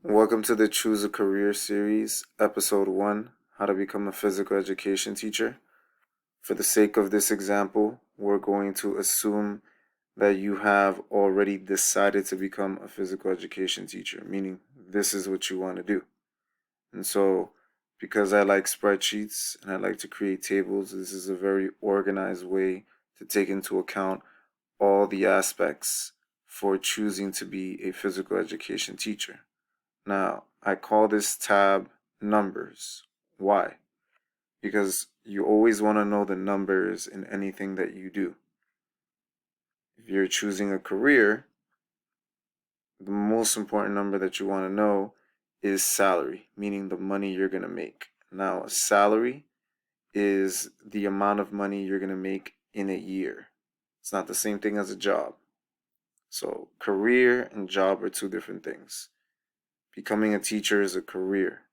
Welcome to the Choose a Career series, Episode 1, How to Become a Physical Education Teacher. For the sake of this example, we're going to assume that you have already decided to become a physical education teacher, meaning this is what you want to do. And so, because I like spreadsheets and I like to create tables, this is a very organized way to take into account all the aspects for choosing to be a physical education teacher. Now, I call this tab numbers. Why? Because you always want to know the numbers in anything that you do. If you're choosing a career, the most important number that you want to know is salary, meaning the money you're going to make. Now, a salary is the amount of money you're going to make in a year. It's not the same thing as a job. So, career and job are two different things. Becoming a teacher is a career.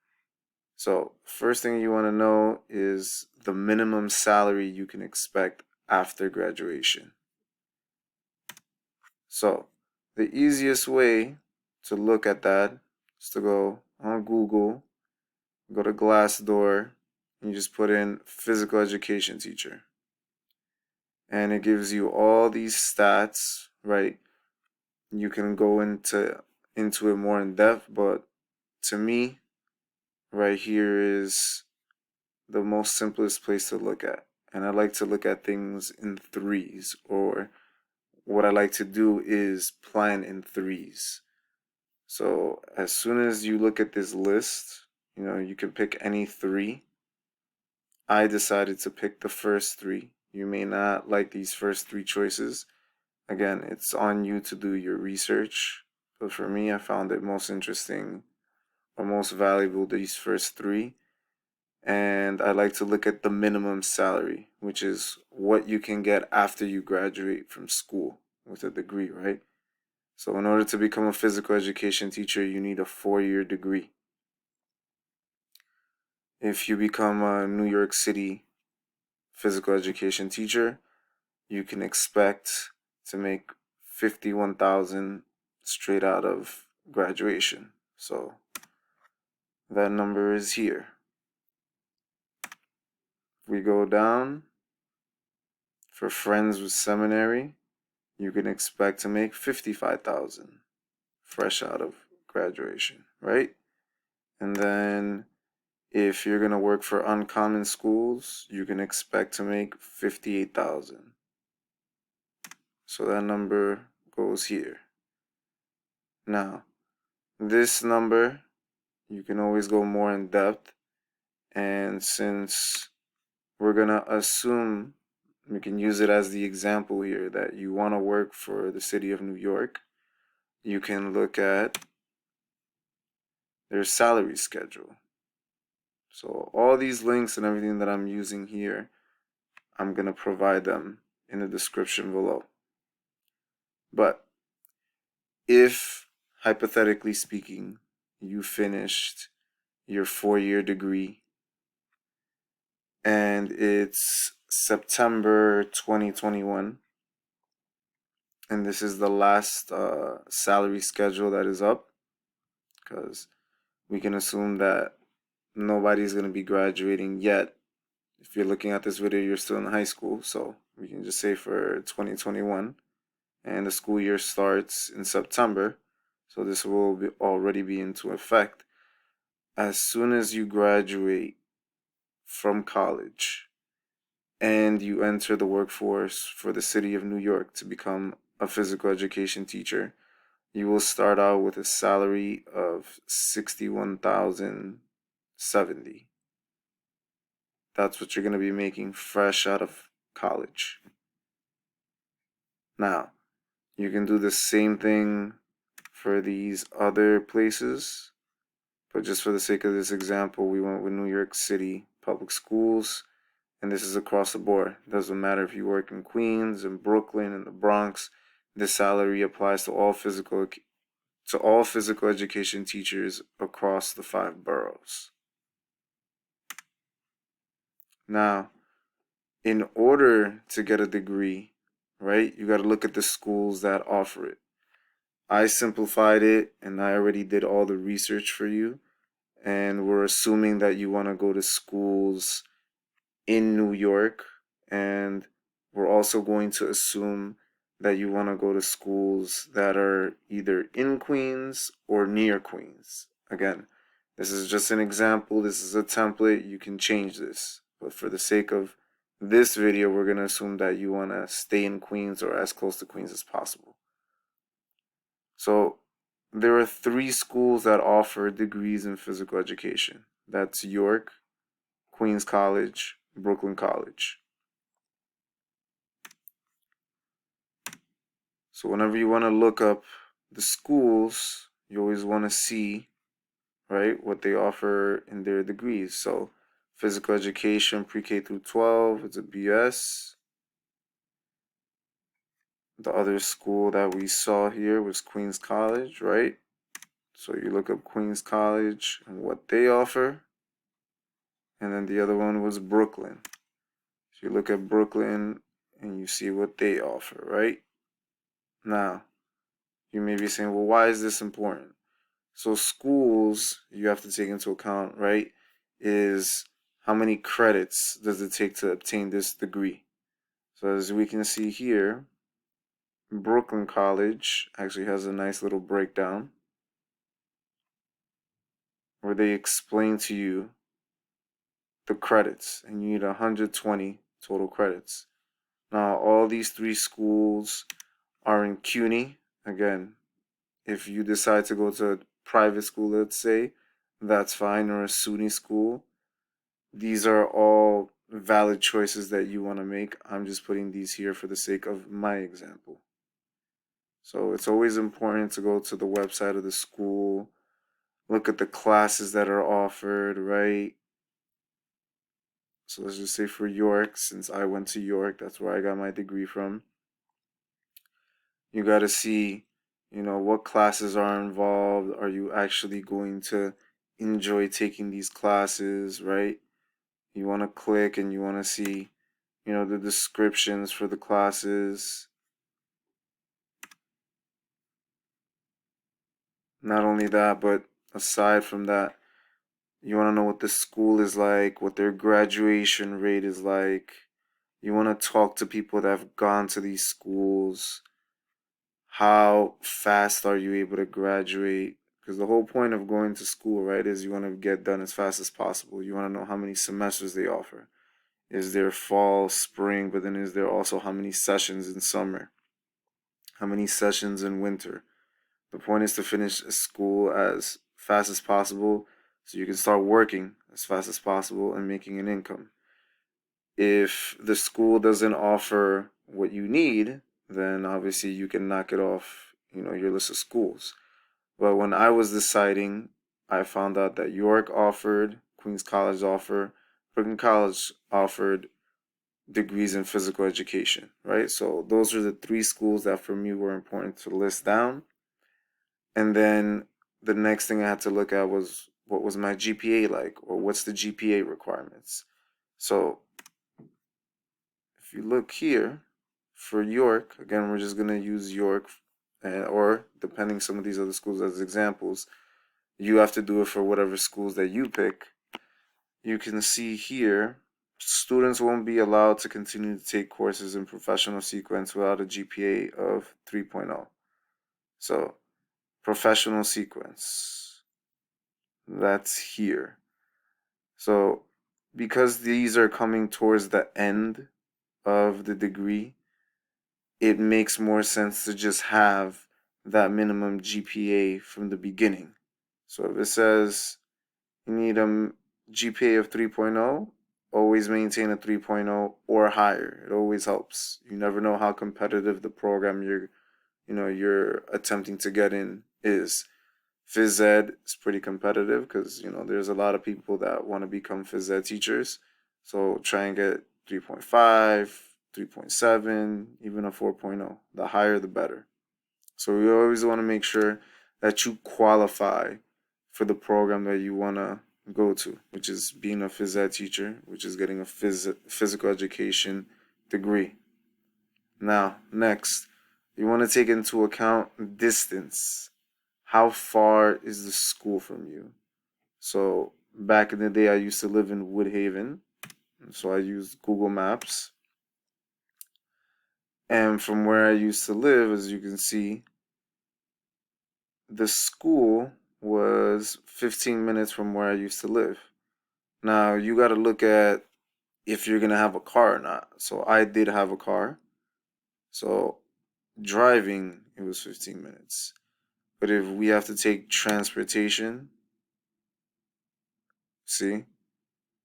So, first thing you want to know is the minimum salary you can expect after graduation. So, the easiest way to look at that is to go on Google, go to Glassdoor, and you just put in physical education teacher. And it gives you all these stats, right? You can go into it more in depth, but to me, right here is the most simplest place to look at. And I like to look at things in threes, or what I like to do is plan in threes. So as soon as you look at this list, you can pick any three. I decided to pick the first three. You may not like these first three choices. Again, it's on you to do your research. But for me, I found it most interesting or most valuable, these first three. And I like to look at the minimum salary, which is what you can get after you graduate from school with a degree, right? So in order to become a physical education teacher, you need a 4-year degree. If you become a New York City physical education teacher, you can expect to make 51,000 straight out of graduation. So that number is here. We go down for friends with seminary, you can expect to make 55,000 fresh out of graduation, right? And then if you're going to work for uncommon schools, you can expect to make 58,000. So that number goes here. Now, this number, you can always go more in depth. And since we're going to assume, we can use it as the example here, that you want to work for the city of New York, you can look at their salary schedule. So all these links and everything that I'm using here, I'm going to provide them in the description below. But if, hypothetically speaking, you finished your 4-year degree and it's September 2021, and this is the last salary schedule that is up, because we can assume that nobody's going to be graduating yet. If you're looking at this video, you're still in high school, so we can just say for 2021, and the school year starts in September, so this will already be into effect. As soon as you graduate from college and you enter the workforce for the city of New York to become a physical education teacher, you will start out with a salary of $61,070. That's what you're going to be making fresh out of college. Now, you can do the same thing for these other places, but just for the sake of this example, we went with New York City public schools, and this is across the board. It doesn't matter if you work in Queens, in Brooklyn, in the Bronx. This salary applies to all physical education teachers across the 5 boroughs. Now, in order to get a degree, right, you got to look at the schools that offer it. I simplified it and I already did all the research for you. And we're assuming that you want to go to schools in New York. And we're also going to assume that you want to go to schools that are either in Queens or near Queens. Again, this is just an example. This is a template. You can change this. But for the sake of this video, we're going to assume that you want to stay in Queens or as close to Queens as possible. So there are 3 schools that offer degrees in physical education. That's York, Queens College, Brooklyn College. So whenever you want to look up the schools, you always want to see, right, what they offer in their degrees. So physical education, pre-K through 12, it's a BS. The other school that we saw here was Queens College, right? So you look up Queens College and what they offer. And then the other one was Brooklyn. So you look at Brooklyn and you see what they offer, right? Now, you may be saying, well, why is this important? So schools, you have to take into account, right, is how many credits does it take to obtain this degree? So as we can see here, Brooklyn College actually has a nice little breakdown where they explain to you the credits, and you need 120 total credits. Now, all these 3 schools are in CUNY. Again, if you decide to go to a private school, let's say, that's fine, or a SUNY school. These are all valid choices that you want to make. I'm just putting these here for the sake of my example. So it's always important to go to the website of the school, look at the classes that are offered, right? So let's just say for York, since I went to York, that's where I got my degree from. You got to see, what classes are involved. Are you actually going to enjoy taking these classes, right? You want to click and you want to see, the descriptions for the classes. Not only that, but aside from that, you want to know what the school is like, what their graduation rate is like. You want to talk to people that have gone to these schools. How fast are you able to graduate? Because the whole point of going to school, right, is you want to get done as fast as possible. You want to know how many semesters they offer. Is there fall, spring, but then is there also how many sessions in summer? How many sessions in winter? The point is to finish school as fast as possible so you can start working as fast as possible and making an income. If the school doesn't offer what you need, then obviously you can knock it off, your list of schools. But when I was deciding, I found out that York offered, Queens College offered, Brooklyn College offered degrees in physical education, right? So those are the 3 schools that for me were important to list down. And then the next thing I had to look at was what was my GPA like, or what's the GPA requirements. So if you look here for York, again, we're just going to use York, or depending some of these other schools as examples, you have to do it for whatever schools that you pick. You can see here, students won't be allowed to continue to take courses in professional sequence without a GPA of 3.0. So, professional sequence, that's here. So, because these are coming towards the end of the degree, it makes more sense to just have that minimum GPA from the beginning. So if it says you need a GPA of 3.0, always maintain a 3.0 or higher. It always helps. You never know how competitive the program you're attempting to get in is. Phys ed is pretty competitive because there's a lot of people that want to become phys ed teachers. So try and get 3.5, 3.7, even a 4.0. The higher the better. So we always want to make sure that you qualify for the program that you want to go to, which is being a phys ed teacher, which is getting a physical education degree. Now, next, you want to take into account distance. How far is the school from you? So back in the day, I used to live in Woodhaven, so I used Google Maps. And from where I used to live, as you can see, the school was 15 minutes from where I used to live. Now, you got to look at if you're going to have a car or not. So I did have a car. So driving, it was 15 minutes. But if we have to take transportation, see,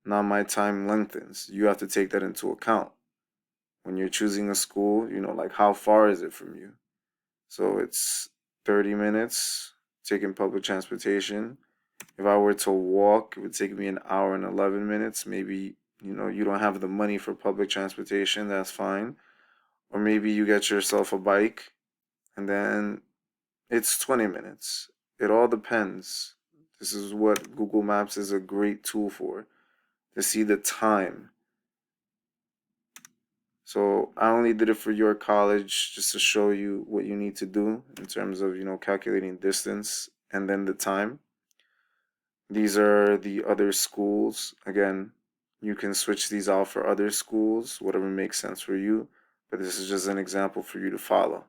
now my time lengthens. You have to take that into account. When you're choosing a school, like how far is it from you? So it's 30 minutes taking public transportation. If I were to walk, it would take me an hour and 11 minutes. Maybe, you don't have the money for public transportation, that's fine. Or maybe you get yourself a bike and then it's 20 minutes. It all depends. This is what Google Maps is a great tool for, to see the time. So I only did it for your college just to show you what you need to do in terms of, calculating distance and then the time. These are the other schools. Again, you can switch these out for other schools, whatever makes sense for you. But this is just an example for you to follow.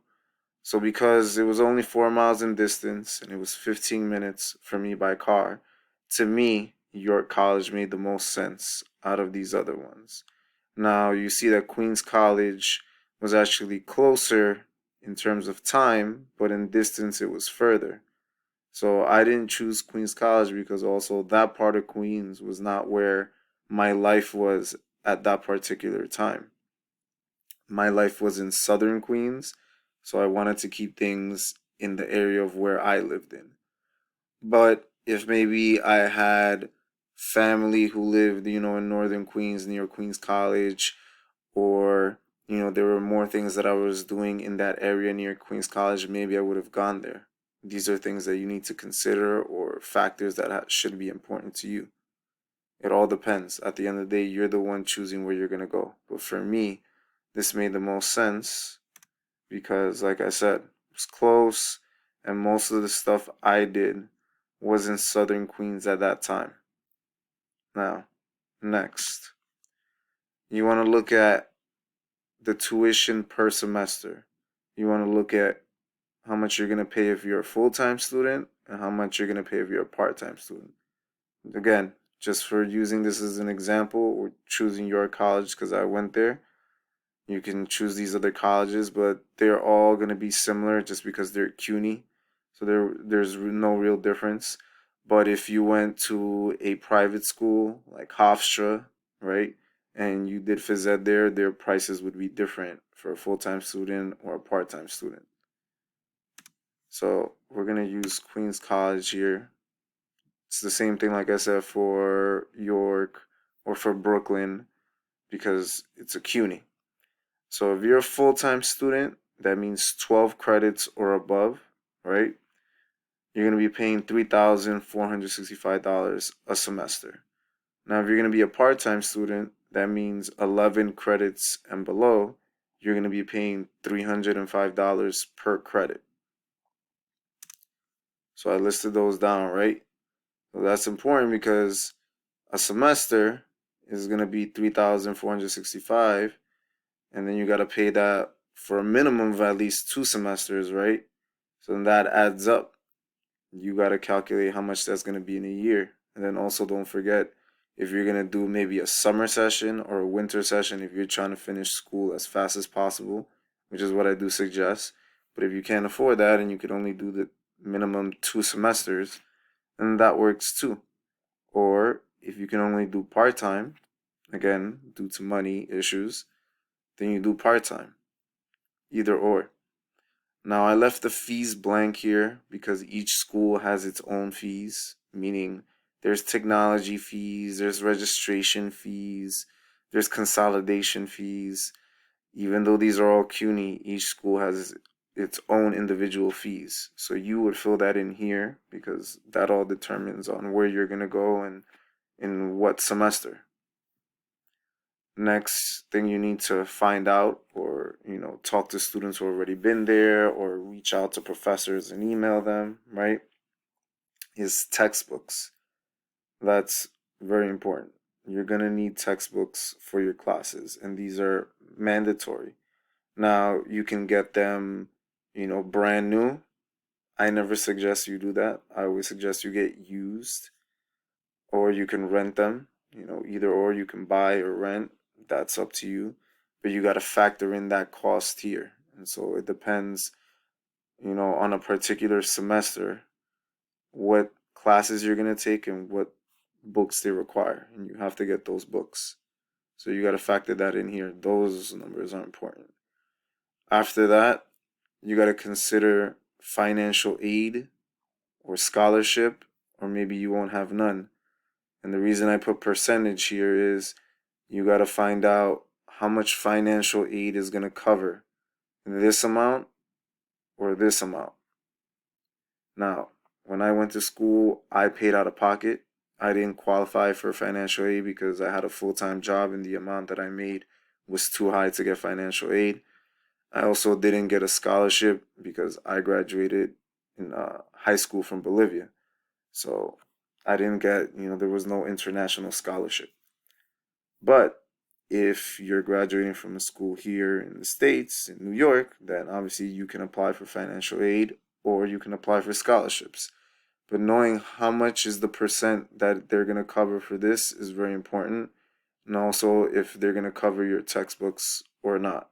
So because it was only 4 miles in distance and it was 15 minutes for me by car, to me, York College made the most sense out of these other ones. Now, you see that Queens College was actually closer in terms of time, but in distance it was further. So I didn't choose Queens College because also that part of Queens was not where my life was at that particular time. My life was in southern Queens, so I wanted to keep things in the area of where I lived in. But if maybe I had family who lived, in northern Queens near Queens College, or, there were more things that I was doing in that area near Queens College, maybe I would have gone there. These are things that you need to consider or factors that should be important to you. It all depends. At the end of the day, you're the one choosing where you're going to go. But for me, this made the most sense because, like I said, it was close, and most of the stuff I did was in southern Queens at that time. Now, next, you want to look at the tuition per semester. You want to look at how much you're going to pay if you're a full-time student and how much you're going to pay if you're a part-time student. Again, just for using this as an example, or choosing your college because I went there. You can choose these other colleges, but they're all going to be similar just because they're CUNY. So there's no real difference. But if you went to a private school like Hofstra, right, and you did phys ed there, their prices would be different for a full-time student or a part-time student. So we're going to use Queens College here. It's the same thing, like I said, for York or for Brooklyn because it's a CUNY. So if you're a full-time student, that means 12 credits or above, right? You're going to be paying $3,465 a semester. Now, if you're going to be a part-time student, that means 11 credits and below, you're going to be paying $305 per credit. So I listed those down, right? So that's important because a semester is going to be $3,465, and then you got to pay that for a minimum of at least 2 semesters, right? So then that adds up. You got to calculate how much that's going to be in a year. And then also don't forget, if you're going to do maybe a summer session or a winter session, if you're trying to finish school as fast as possible, which is what I do suggest. But if you can't afford that and you can only do the minimum 2 semesters, then that works too. Or if you can only do part-time, again, due to money issues, then you do part-time. Either or. Now, I left the fees blank here because each school has its own fees, meaning there's technology fees, there's registration fees, there's consolidation fees. Even though these are all CUNY, each school has its own individual fees. So you would fill that in here because that all determines on where you're going to go and in what semester. Next thing you need to find out, or talk to students who already been there, or reach out to professors and email them, right, is textbooks. That's very important. You're going to need textbooks for your classes, and these are mandatory. Now, you can get them, brand new. I never suggest you do that. I always suggest you get used, or you can rent them. Either or, you can buy or rent. That's up to you. But you got to factor in that cost here. And so it depends, on a particular semester, what classes you're going to take and what books they require. And you have to get those books. So you got to factor that in here. Those numbers are important. After that, you got to consider financial aid or scholarship, or maybe you won't have none. And the reason I put percentage here is you got to find out how much financial aid is going to cover this amount or this amount. Now, when I went to school, I paid out of pocket. I didn't qualify for financial aid because I had a full-time job and the amount that I made was too high to get financial aid. I also didn't get a scholarship because I graduated in high school from Bolivia. So I didn't get, there was no international scholarship. But if you're graduating from a school here in the States, in New York, then obviously you can apply for financial aid or you can apply for scholarships. But knowing how much is the percent that they're going to cover for this is very important. And also if they're going to cover your textbooks or not.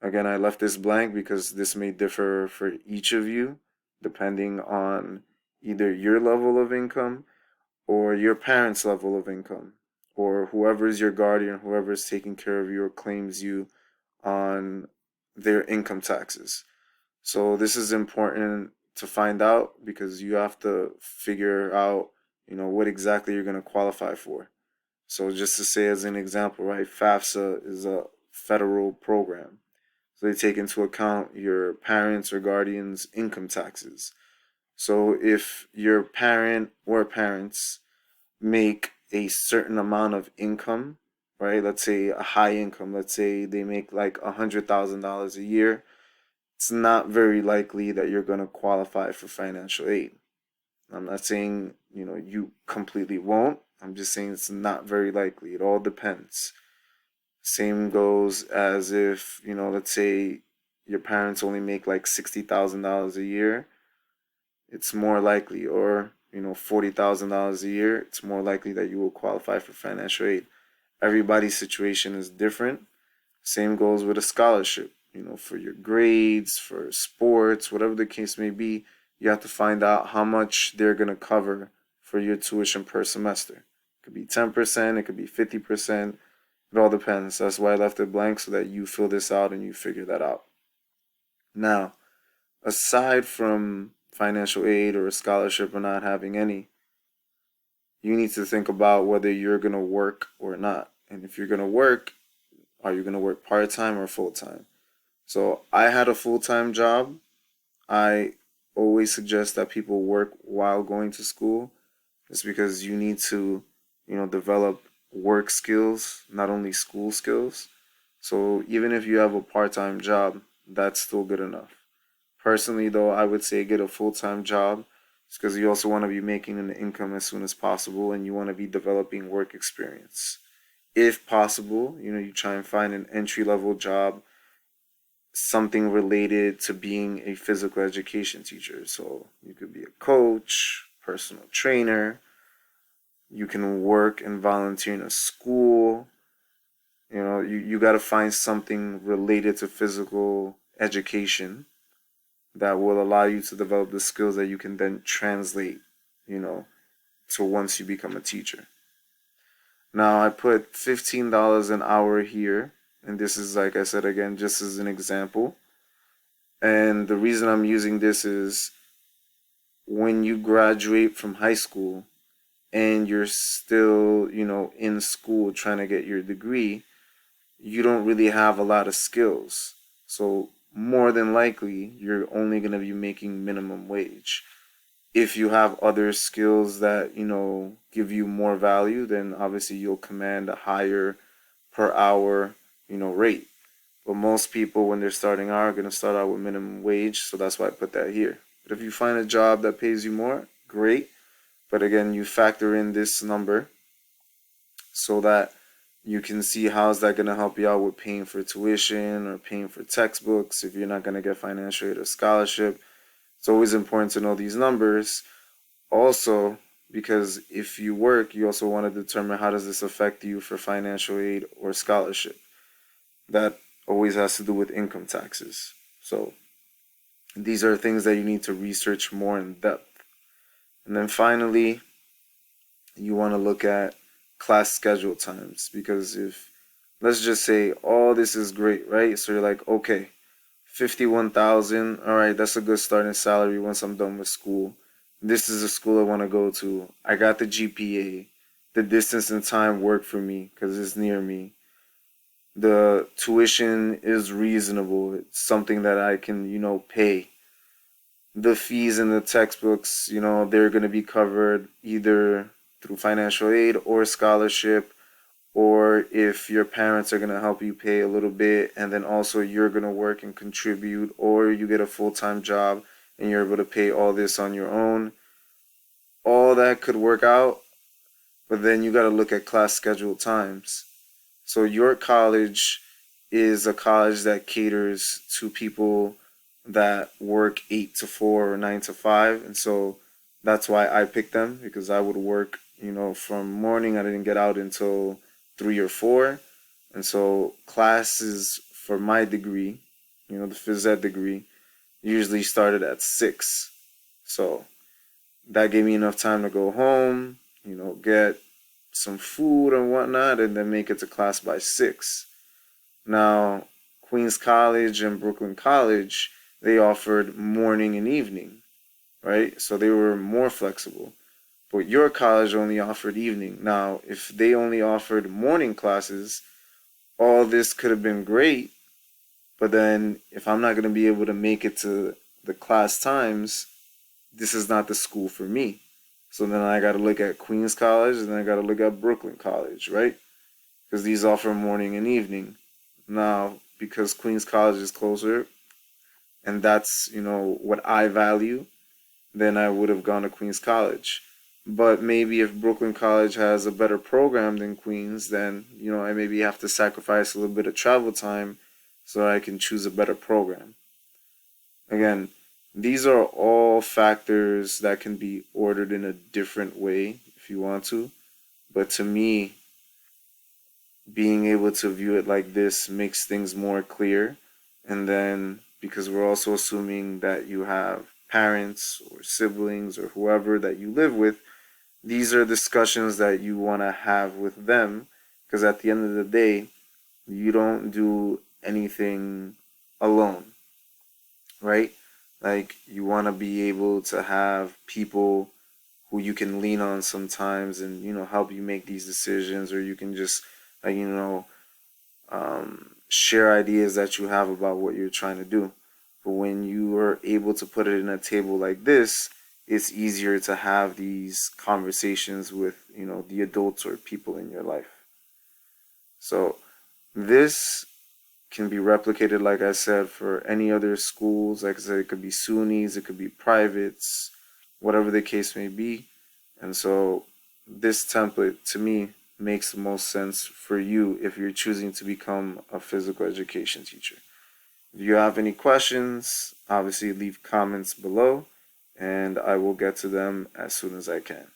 Again, I left this blank because this may differ for each of you depending on either your level of income or your parents' level of income, or whoever is your guardian, whoever is taking care of you or claims you on their income taxes. So this is important to find out because you have to figure out, what exactly you're going to qualify for. So just to say as an example, right, FAFSA is a federal program. So they take into account your parents' or guardians' income taxes. So if your parent or parents make a certain amount of income, right? Let's say a high income, let's say they make like $100,000 a year, it's not very likely that you're going to qualify for financial aid. I'm not saying, you completely won't. I'm just saying it's not very likely. It all depends. Same goes as if, let's say your parents only make like $60,000 a year, it's more likely, or, $40,000 a year, it's more likely that you will qualify for financial aid. Everybody's situation is different. Same goes with a scholarship, for your grades, for sports, whatever the case may be, you have to find out how much they're going to cover for your tuition per semester. It could be 10%, it could be 50%. It all depends. That's why I left it blank so that you fill this out and you figure that out. Now, aside from financial aid or a scholarship or not having any, you need to think about whether you're going to work or not. And if you're going to work, are you going to work part-time or full-time? So I had a full-time job. I always suggest that people work while going to school. It's because you need to, develop work skills, not only school skills. So even if you have a part-time job, that's still good enough. Personally, though, I would say get a full-time job. It's because you also want to be making an income as soon as possible and you want to be developing work experience. If possible, you try and find an entry-level job, something related to being a physical education teacher. So you could be a coach, personal trainer. You can work and volunteer in a school. You got to find something related to physical education that will allow you to develop the skills that you can then translate, to once you become a teacher. Now, I put $15 an hour here, and this is, like I said again, just as an example. And the reason I'm using this is when you graduate from high school and you're still, in school trying to get your degree, you don't really have a lot of skills. So more than likely, you're only going to be making minimum wage. If you have other skills that, give you more value, then obviously you'll command a higher per hour, rate. But most people, when they're starting out, are going to start out with minimum wage, so that's why I put that here. But if you find a job that pays you more, great. But again, you factor in this number so that you can see how is that going to help you out with paying for tuition or paying for textbooks if you're not going to get financial aid or scholarship. It's always important to know these numbers. Also, because if you work, you also want to determine how does this affect you for financial aid or scholarship. That always has to do with income taxes. So these are things that you need to research more in depth. And then finally, you want to look at class schedule times, because if, let's just say, all this is great, right? So you're like, okay, 51,000, all right, that's a good starting salary once I'm done with school. This is a school I want to go to. I got the GPA. The distance and time work for me because it's near me. The tuition is reasonable. It's something that I can, pay. The fees in the textbooks, they're going to be covered either through financial aid or scholarship, or if your parents are going to help you pay a little bit, and then also you're going to work and contribute, or you get a full-time job and you're able to pay all this on your own. All that could work out, but then you got to look at class schedule times. So your college is a college that caters to people that work 8 to 4 or 9 to 5, and so that's why I picked them, because I would work, from morning. I didn't get out until 3 or 4, and so classes for my degree, the phys ed degree, usually started at 6. So that gave me enough time to go home, get some food and whatnot, and then make it to class by 6. Now, Queens College and Brooklyn College, they offered morning and evening, right? So they were more flexible. But your college only offered evening. Now, if they only offered morning classes, all this could have been great. But then if I'm not going to be able to make it to the class times, this is not the school for me. So then I got to look at Queens College, and then I got to look at Brooklyn College, right? Because these offer morning and evening. Now, because Queens College is closer, and that's, what I value, then I would have gone to Queens College. But maybe if Brooklyn College has a better program than Queens, then, I maybe have to sacrifice a little bit of travel time so I can choose a better program. Again, these are all factors that can be ordered in a different way if you want to. But to me, being able to view it like this makes things more clear. And then, because we're also assuming that you have parents or siblings or whoever that you live with, these are discussions that you want to have with them, because at the end of the day, you don't do anything alone, right? Like, you want to be able to have people who you can lean on sometimes and, help you make these decisions, or you can just, share ideas that you have about what you're trying to do. But when you are able to put it in a table like this, it's easier to have these conversations with, the adults or people in your life. So this can be replicated, like I said, for any other schools. Like I said, it could be SUNYs, it could be privates, whatever the case may be. And so this template, to me, makes the most sense for you if you're choosing to become a physical education teacher. If you have any questions, obviously leave comments below, and I will get to them as soon as I can.